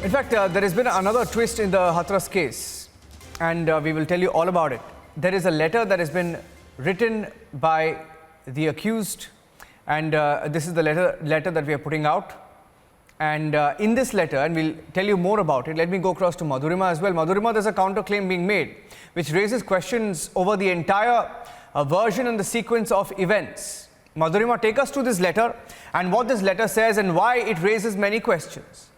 In fact, there has been another twist in the Hathras case, and we will tell you all about it. There is a letter that has been written by the accused, and this is the letter that we are putting out. And in this letter, and we'll tell you more about it, let me go across to Madhurima as well. Madhurima, there's a counterclaim being made, which raises questions over the entire version and the sequence of events. Madhurima, take us to this letter and what this letter says and why it raises many questions.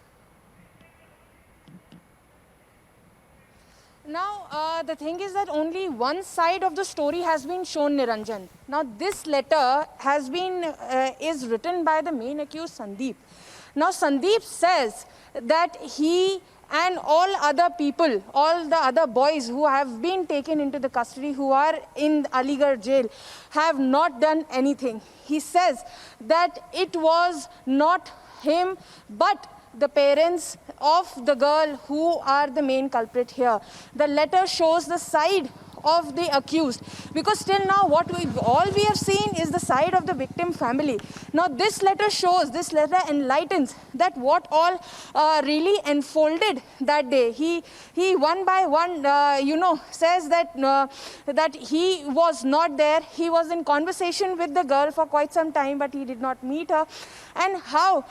Now, the thing is that only one side of the story has been shown, Niranjan. Now, this letter has been, is written by the main accused, Sandeep. Now, Sandeep says that he and all other people, all the other boys who have been taken into the custody, who are in Aligarh jail, have not done anything. He says that it was not him, but the parents of the girl who are the main culprit here. The letter shows the side of the accused, because till now what we have seen is the side of the victim family. Now this letter shows, this letter enlightens that what all really unfolded that day. He one by one says that that he was not there. He was in conversation with the girl for quite some time, but he did not meet her. And how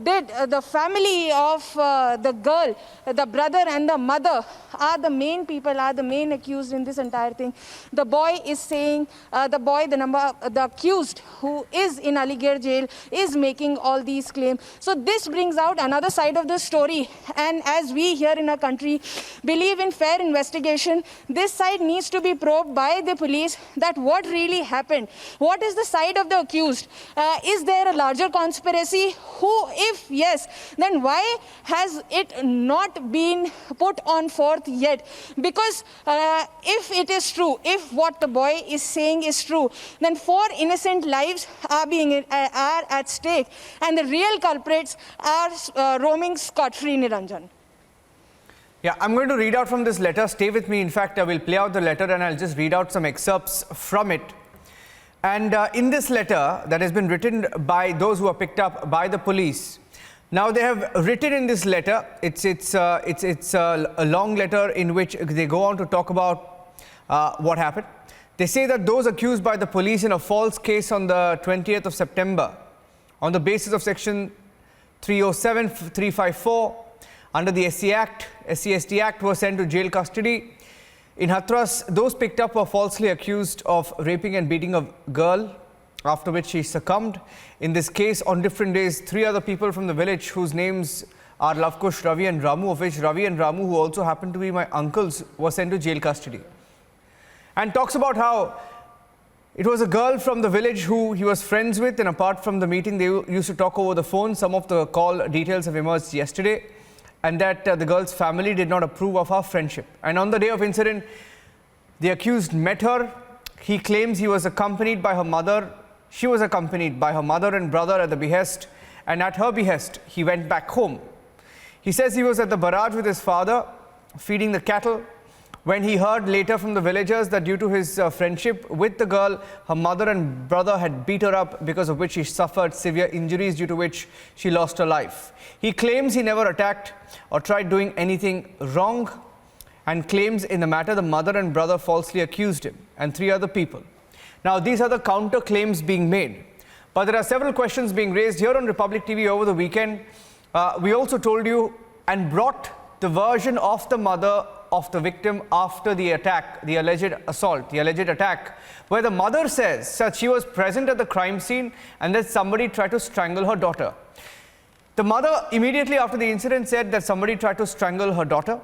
did the family of the girl, the brother and the mother, are the main people, are the main accused in this entire thing. The boy is saying, the accused who is in Aligarh jail is making all these claims. So this brings out another side of the story. And as we here in our country believe in fair investigation, this side needs to be probed by the police, that what really happened. What is the side of the accused? Is there a larger conspiracy? Who, if yes, then why has it not been put on forth yet? Because if it is true, if what the boy is saying is true, then 4 innocent lives are at stake, and the real culprits are roaming scot-free, Niranjan. Yeah, I'm going to read out from this letter. Stay with me. In fact, I will play out the letter and I'll just read out some excerpts from it. And in this letter that has been written by those who are picked up by the police, now they have written in this letter, it's a long letter in which they go on to talk about what happened. They say that those accused by the police in a false case on the 20th of September, on the basis of section 307, 354, under the SC/ST Act, were sent to jail custody. In Hathras, those picked up were falsely accused of raping and beating a girl, after which she succumbed. In this case, on different days, 3 other people from the village whose names are Lavkush, Ravi and Ramu, of which Ravi and Ramu, who also happen to be my uncles, were sent to jail custody. And talks about how it was a girl from the village who he was friends with, and apart from the meeting, they used to talk over the phone. Some of the call details have emerged yesterday, and that the girl's family did not approve of our friendship. And on the day of incident, the accused met her. He claims he was accompanied by her mother. She was accompanied by her mother and brother at the behest, and at her behest, he went back home. He says he was at the barrage with his father, feeding the cattle, when he heard later from the villagers that due to his friendship with the girl, her mother and brother had beat her up, because of which she suffered severe injuries, due to which she lost her life. He claims he never attacked or tried doing anything wrong, and claims in the matter the mother and brother falsely accused him and 3 other people. Now, these are the counter claims being made. But there are several questions being raised here on Republic TV over the weekend. We also told you and brought the version of the mother of the victim after the attack, the alleged assault, the alleged attack, where the mother says that she was present at the crime scene and that somebody tried to strangle her daughter. The mother immediately after the incident said that somebody tried to strangle her daughter,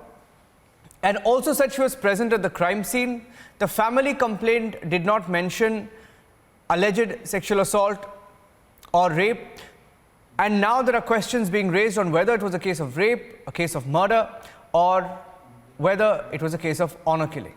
and also said she was present at the crime scene. The family complaint did not mention alleged sexual assault or rape. And now there are questions being raised on whether it was a case of rape, a case of murder, or whether it was a case of honor killing.